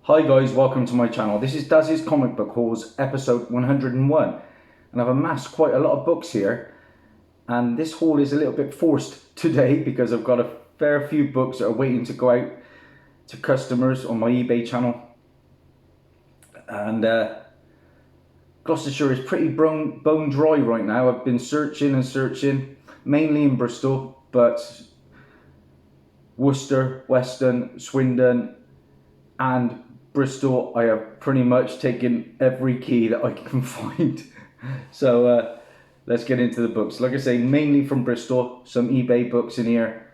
Hi guys, welcome to my channel. This is Dazzie's Comic Book Hauls, episode 101. And I've amassed quite a lot of books here. And this haul is a little bit forced today because I've got a fair few books that are waiting to go out to customers on my eBay channel. And Gloucestershire is pretty bone dry right now. I've been searching and searching, mainly in Bristol, but Worcester, Weston, Swindon and Bristol, I have pretty much taken every key that I can find. So let's get into the books. Like I say, mainly from Bristol, some eBay books in here,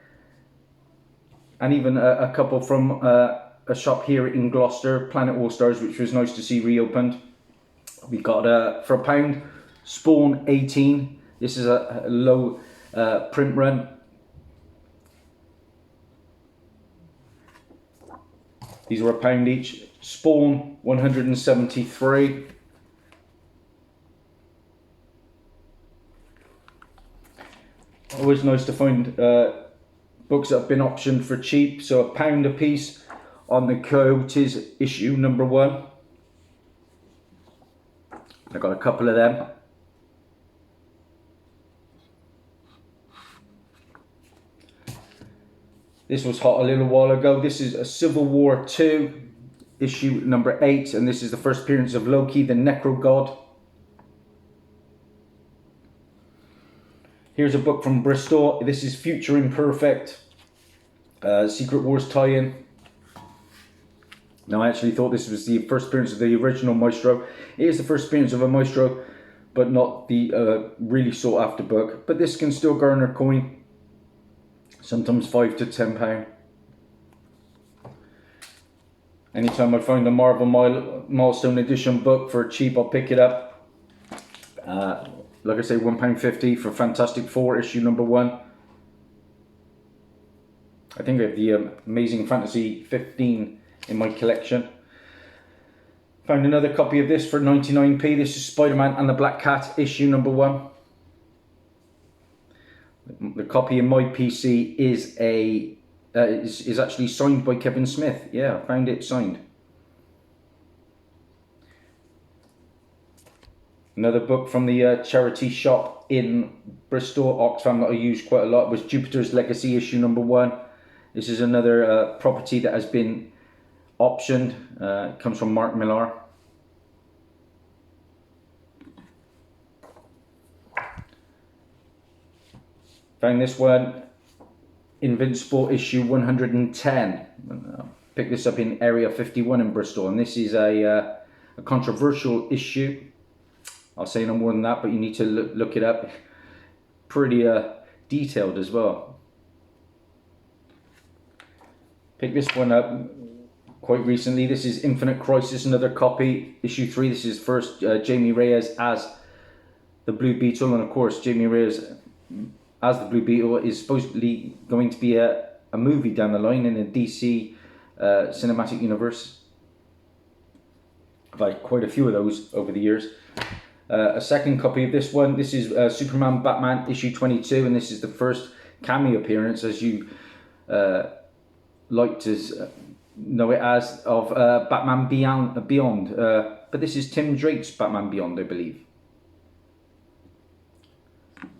and even a couple from a shop here in Gloucester, Planet All Stars, which was nice to see reopened. We got for £1, Spawn 18. This is a low print run. These were £1 each. Spawn 173. Always nice to find books that have been optioned for cheap. So £1 a piece on the COYOTES issue number 1. I got a couple of them. This was hot a little while ago. This is a Civil War II, issue number 8, and this is the first appearance of Loki, the Necro God. Here's a book from Bristol. This is Future Imperfect, Secret Wars tie-in. Now, I actually thought this was the first appearance of the original Maestro. It is the first appearance of a Maestro, but not the really sought-after book. But this can still garner coin. Sometimes £5 to £10. Anytime I find a Marvel Milestone Edition book for cheap, I'll pick it up. Like I say, £1.50 for Fantastic Four issue number 1. I think I have the Amazing Fantasy 15 in my collection. Found another copy of this for 99p. This is Spider-Man and the Black Cat issue number 1. The copy in my PC is is actually signed by Kevin Smith. Yeah, I found it signed. Another book from the charity shop in Bristol, Oxfam, that I used quite a lot was Jupiter's Legacy issue number 1. This is another property that has been optioned. It comes from Mark Millar. Found this one, Invincible issue 110. Picked this up in Area 51 in Bristol, and this is a controversial issue. I'll say no more than that, but you need to look it up. Pretty detailed as well. Picked this one up quite recently. This is Infinite Crisis, another copy, issue 3. This is first Jamie Reyes as the Blue Beetle, and of course Jamie Reyes as the Blue Beetle is supposedly going to be a movie down the line in a DC cinematic universe. I've had quite a few of those over the years. A second copy of this one. This is Superman Batman issue 22, and this is the first cameo appearance, as you like to know it as, of Batman Beyond. But this is Tim Drake's Batman Beyond, I believe.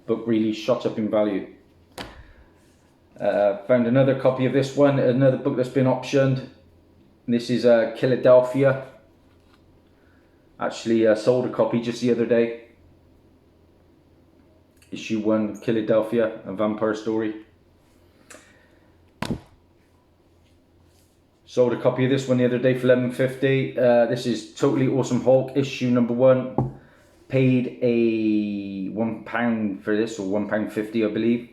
Book really shot up in value. Found another copy of this one, another book that's been optioned. This is Philadelphia. Actually sold a copy just the other day. Issue 1, Philadelphia, a vampire story. Sold a copy of this one the other day for £11.50. This is Totally Awesome Hulk, issue number 1. Paid a £1 for this, or £1.50 I believe.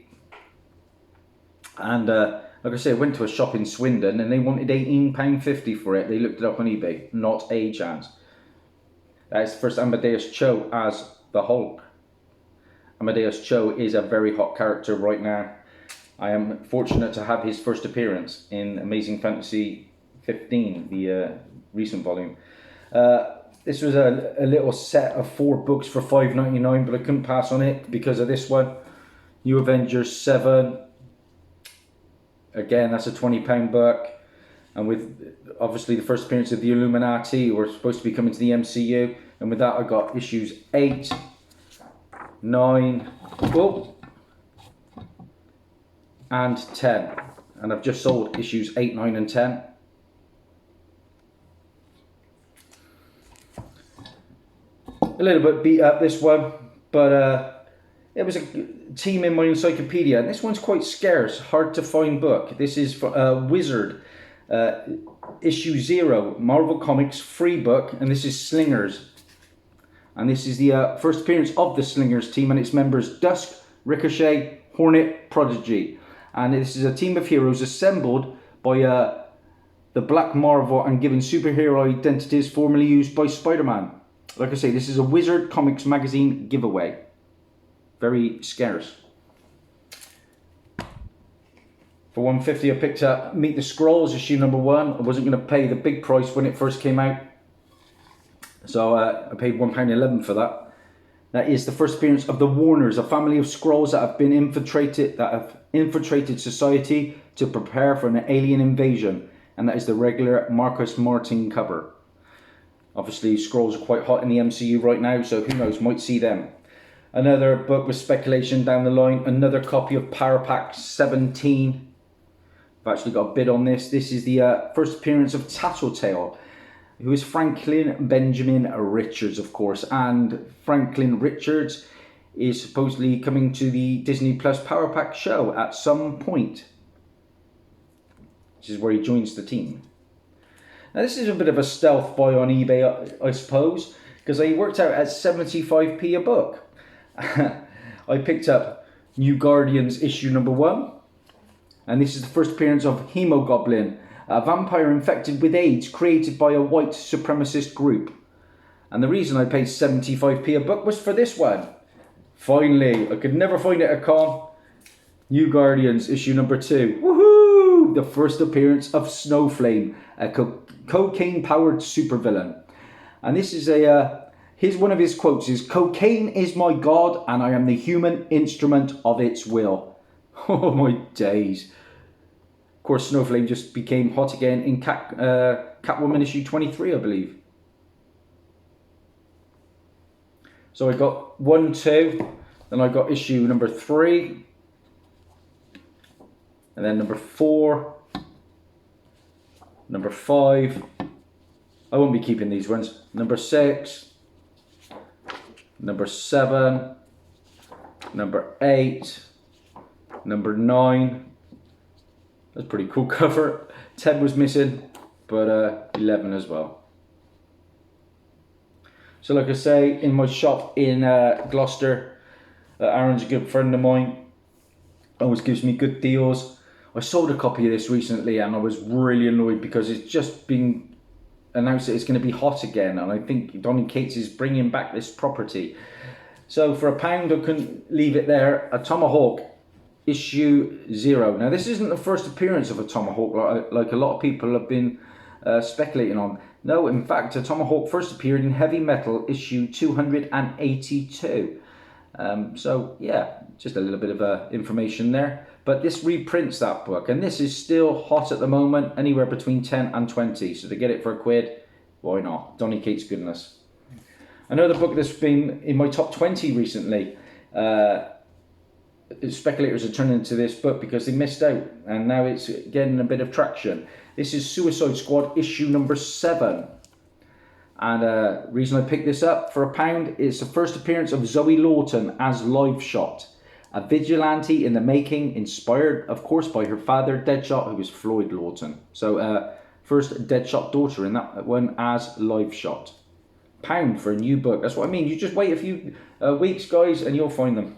And like I say, I went to a shop in Swindon and they wanted £18.50 for it. They looked it up on eBay. Not a chance. That is the first Amadeus Cho as the Hulk. Amadeus Cho is a very hot character right now. I am fortunate to have his first appearance in Amazing Fantasy 15, the recent volume. This was a little set of 4 books for £5.99, but I couldn't pass on it because of this one. New Avengers 7. Again, that's a £20 book. and with obviously the first appearance of the Illuminati, who are supposed to be coming to the MCU. And with that, I got issues 8, 9, and 10. And I've just sold issues 8, 9, and 10. A little bit beat up, this one, but it was a team in my encyclopedia, and this one's quite scarce, hard to find book. This is for Wizard, issue 0, Marvel Comics free book, and this is Slingers. And this is the first appearance of the Slingers team and its members Dusk, Ricochet, Hornet, Prodigy. And this is a team of heroes assembled by the Black Marvel and given superhero identities formerly used by Spider-Man. Like I say, this is a Wizard Comics magazine giveaway. Very scarce. For $1.50 I picked up Meet the Skrulls issue number 1. I wasn't going to pay the big price when it first came out, so I paid £1.11 for that. That is the first appearance of the Warners, a family of Skrulls that have infiltrated society to prepare for an alien invasion, and that is the regular Marcus Martin cover. Obviously, Skrulls are quite hot in the MCU right now, so who knows, might see them. Another book with speculation down the line, another copy of Power Pack 17. I've actually got a bid on this. This is the first appearance of Tattletale, who is Franklin Benjamin Richards, of course. And Franklin Richards is supposedly coming to the Disney Plus Power Pack show at some point, which is where he joins the team. Now, this is a bit of a stealth buy on eBay, I suppose, because he worked out at 75p a book. I picked up New Guardians issue number 1, and this is the first appearance of Hemogoblin, a vampire infected with AIDS created by a white supremacist group. And the reason I paid 75p a book was for this one. Finally, I could never find it at a con. New Guardians issue number 2. Woohoo! The first appearance of Snowflame, a cocaine-powered supervillain. And this is one of his quotes is, "Cocaine is my god, and I am the human instrument of its will." Oh my days. Of course, Snowflame just became hot again in Catwoman issue 23, I believe. So I got 1, 2, then I got issue number 3, and then number 4, number 5. I won't be keeping these ones. Number 6, number 7, number 8, number 9. That's a pretty cool cover. 10 was missing, but 11 as well. So like I say, in my shop in Gloucester, Aaron's a good friend of mine, always gives me good deals. I sold a copy of this recently and I was really annoyed because it's just been announced that it's going to be hot again, and I think Donny Cates is bringing back this property. So for £1 I couldn't leave it there. A Tomahawk issue 0. Now this isn't the first appearance of a Tomahawk like a lot of people have been speculating on. No, in fact, a Tomahawk first appeared in Heavy Metal issue 282. So yeah, just a little bit of information there. But this reprints that book, and this is still hot at the moment, anywhere between 10 and 20. So to get it for £1, why not? Donny Cates goodness. Another book that's been in my top 20 recently. Speculators are turning to this book because they missed out, and now it's getting a bit of traction. This is Suicide Squad issue number 7. And reason I picked this up for £1 is the first appearance of Zoe Lawton as Live Shot, a vigilante in the making, inspired of course by her father Deadshot, who was Floyd Lawton. So first Deadshot daughter in that one as Live Shot. £1 for a new book. That's what I mean. You just wait a few weeks, guys, and you'll find them.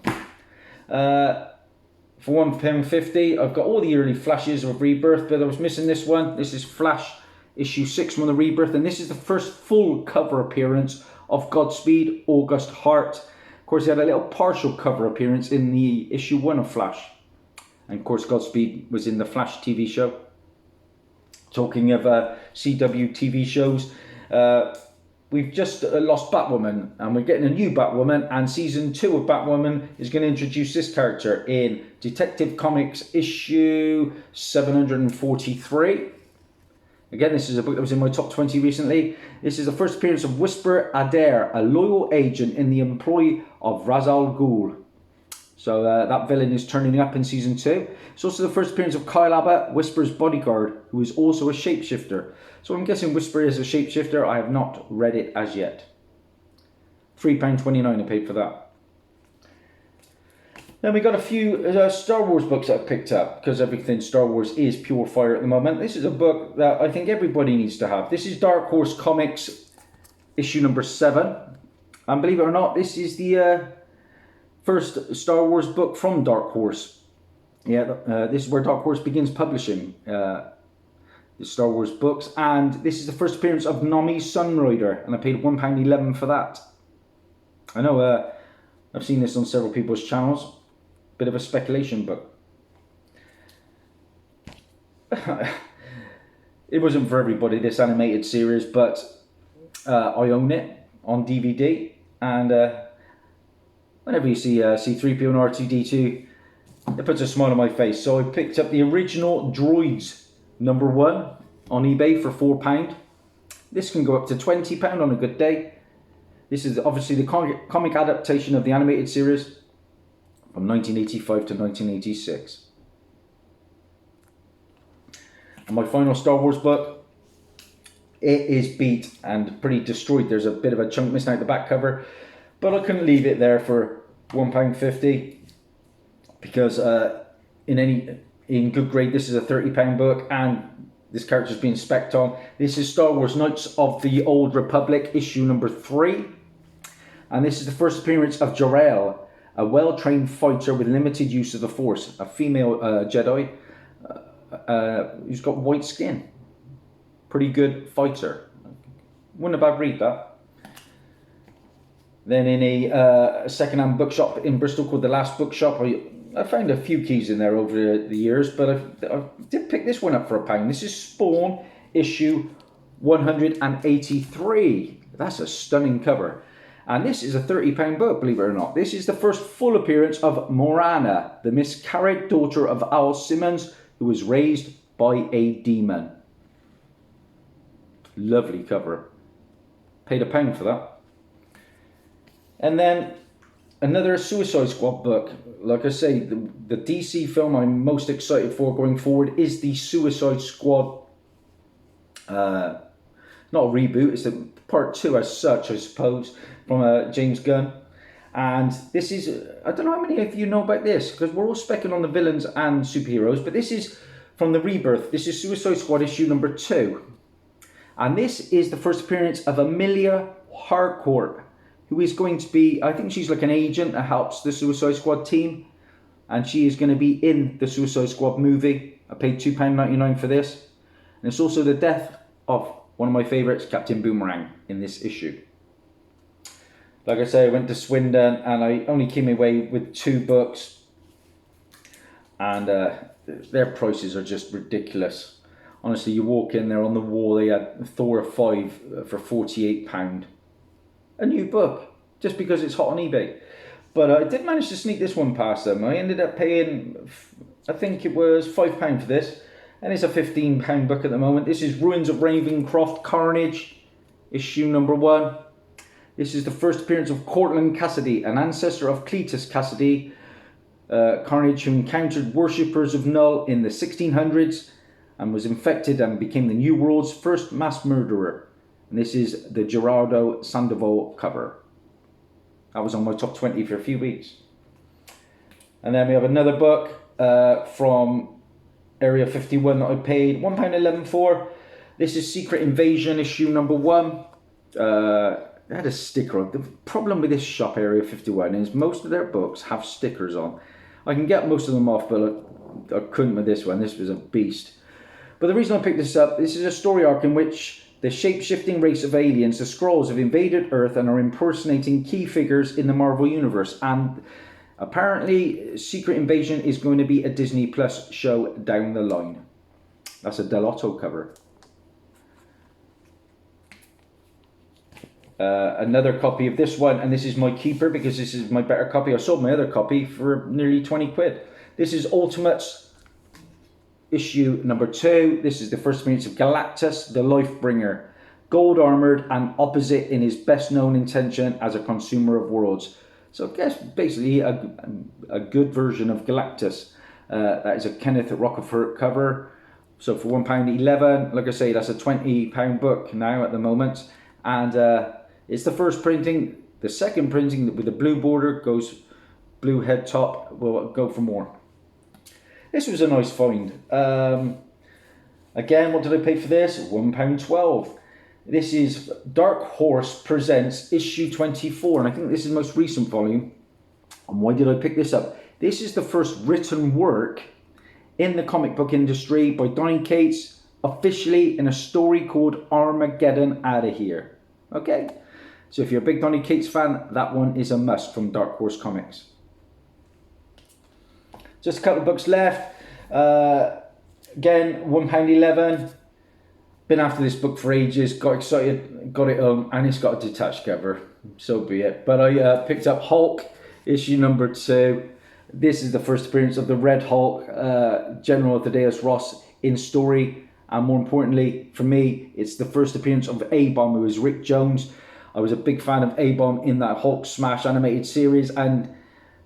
For £1.50 I've got all the early Flashes of Rebirth, but I was missing this one. This is Flash issue 6 from the Rebirth, and this is the first full cover appearance of Godspeed August Hart. Of course, he had a little partial cover appearance in the issue 1 of Flash, and of course Godspeed was in the Flash TV show. Talking of CW TV shows, we've just lost Batwoman, and we're getting a new Batwoman, and season 2 of Batwoman is going to introduce this character in Detective Comics issue 743. Again, this is a book that was in my top 20 recently. This is the first appearance of Whisper Adair, a loyal agent in the employ of Ra's al Ghul. So that villain is turning up in season 2. It's also the first appearance of Kyle Abbott, Whisper's bodyguard, who is also a shapeshifter. So I'm guessing Whisper is a shapeshifter. I have not read it as yet. £3.29 I paid for that. Then we got a few Star Wars books that I've picked up, because everything Star Wars is pure fire at the moment. This is a book that I think everybody needs to have. This is Dark Horse Comics, issue number 7. And believe it or not, this is the first Star Wars book from Dark Horse. Yeah, this is where Dark Horse begins publishing the Star Wars books. And this is the first appearance of Nami Sunrider, and I paid £1.11 for that. I know I've seen this on several people's channels. Bit of a speculation book. It wasn't for everybody, this animated series, but I own it on DVD, and whenever you see C-3PO and R2-D2, it puts a smile on my face. So I picked up the original Droids number 1 on eBay for £4. This can go up to £20 on a good day. This is obviously the comic adaptation of the animated series from 1985 to 1986. And my final Star Wars book, it is beat and pretty destroyed. There's a bit of a chunk missing out the back cover, but I couldn't leave it there for £1.50 because in good grade this is a £30 book, and this character's being spec'd on. This is Star Wars Knights of the Old Republic, issue number 3, and this is the first appearance of Jarell, a well-trained fighter with limited use of the Force, a female Jedi who's got white skin. Pretty good fighter. Wouldn't have bad read that. Then in a second-hand bookshop in Bristol called The Last Bookshop, I found a few keys in there over the years, but I did pick this one up for £1. This is Spawn issue 183. That's a stunning cover. And this is a £30 book, believe it or not. This is the first full appearance of Morana, the miscarried daughter of Al Simmons, who was raised by a demon. Lovely cover. Paid £1 for that. And then another Suicide Squad book. Like I say, the DC film I'm most excited for going forward is the Suicide Squad. Not a reboot, it's a part 2 as such, I suppose, from James Gunn. And this is, I don't know how many of you know about this, because we're all specking on the villains and superheroes, but this is from the Rebirth. This is Suicide Squad issue number 2. And this is the first appearance of Amelia Harcourt, who is going to be, I think she's like an agent that helps the Suicide Squad team. And she is going to be in the Suicide Squad movie. I paid £2.99 for this. And it's also the death of one of my favourites, Captain Boomerang, in this issue. Like I say, I went to Swindon and I only came away with 2 books. And their prices are just ridiculous. Honestly, you walk in there on the wall, they had Thor 5 for £48. A new book, just because it's hot on eBay. But I did manage to sneak this one past them. I ended up paying, I think it was £5 for this. And it's a £15 book at the moment. This is Ruins of Ravencroft Carnage, issue number 1. This is the first appearance of Cortland Cassidy, an ancestor of Cletus Cassidy. Carnage, who encountered worshippers of Null in the 1600s and was infected and became the New World's first mass murderer. And this is the Gerardo Sandoval cover. That was on my top 20 for a few weeks. And then we have another book from Area 51 that I paid £1.11 for. This is Secret Invasion issue number 1. It had a sticker on. The problem with this shop, Area 51, is most of their books have stickers on. I can get most of them off, but I couldn't with this one. This was a beast. But the reason I picked this up, this is a story arc in which the shape-shifting race of aliens, the Skrulls, have invaded Earth and are impersonating key figures in the Marvel Universe. And apparently, Secret Invasion is going to be a Disney Plus show down the line. That's a Delotto cover. Another copy of this one, and this is my keeper because this is my better copy. I sold my other copy for nearly 20 quid. This is Ultimates issue number 2. This is the first appearance of Galactus, the Lifebringer, gold armored and opposite in his best known intention as a consumer of worlds. So I guess basically a good version of Galactus. That is a Kenneth Rocafort cover. So for £1.11, like I say, that's a £20 book now at the moment. And it's the first printing. The second printing with the blue border goes blue head top. We'll go for more. This was a nice find. Again, what did I pay for this? £1.12. This is Dark Horse Presents issue 24, and I think this is the most recent volume. And why did I pick this up? This is the first written work in the comic book industry by Donny Cates, officially in a story called Armageddon Outta Here. Okay, so if you're a big Donny Cates fan, that one is a must from Dark Horse Comics. Just a couple of books left. Again, £1.11. Been after this book for ages, got excited, got it home, and it's got a detached cover. So be it. But I picked up Hulk, issue number 2. This is the first appearance of the Red Hulk, General of Thaddeus Ross in story. And more importantly, for me, it's the first appearance of A-Bomb, who is Rick Jones. I was a big fan of A-Bomb in that Hulk Smash animated series. And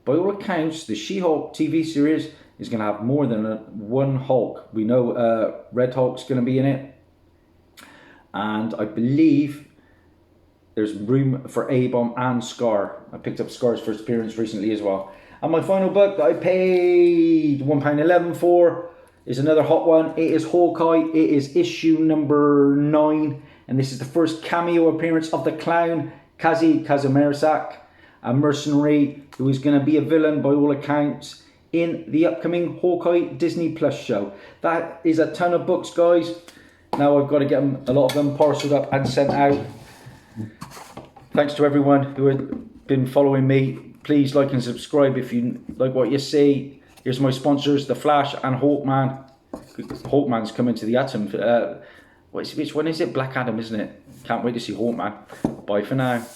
by all accounts, the She-Hulk TV series is going to have more than one Hulk. We know Red Hulk's going to be in it. And I believe there's room for A-Bomb and Scar. I picked up Scar's first appearance recently as well. And my final book that I paid £1.11 for is another hot one. It is Hawkeye. It is issue number 9. And this is the first cameo appearance of the clown, Kazi Kazimierczak, a mercenary who is going to be a villain by all accounts in the upcoming Hawkeye Disney Plus show. That is a ton of books, guys. Now I've got to get a lot of them parceled up and sent out. Thanks to everyone who has been following me. Please like and subscribe if you like what you see. Here's my sponsors, The Flash and Hawkman. Hawkman's coming to the Atom. Which one is it? Black Adam, isn't it? Can't wait to see Hawkman. Bye for now.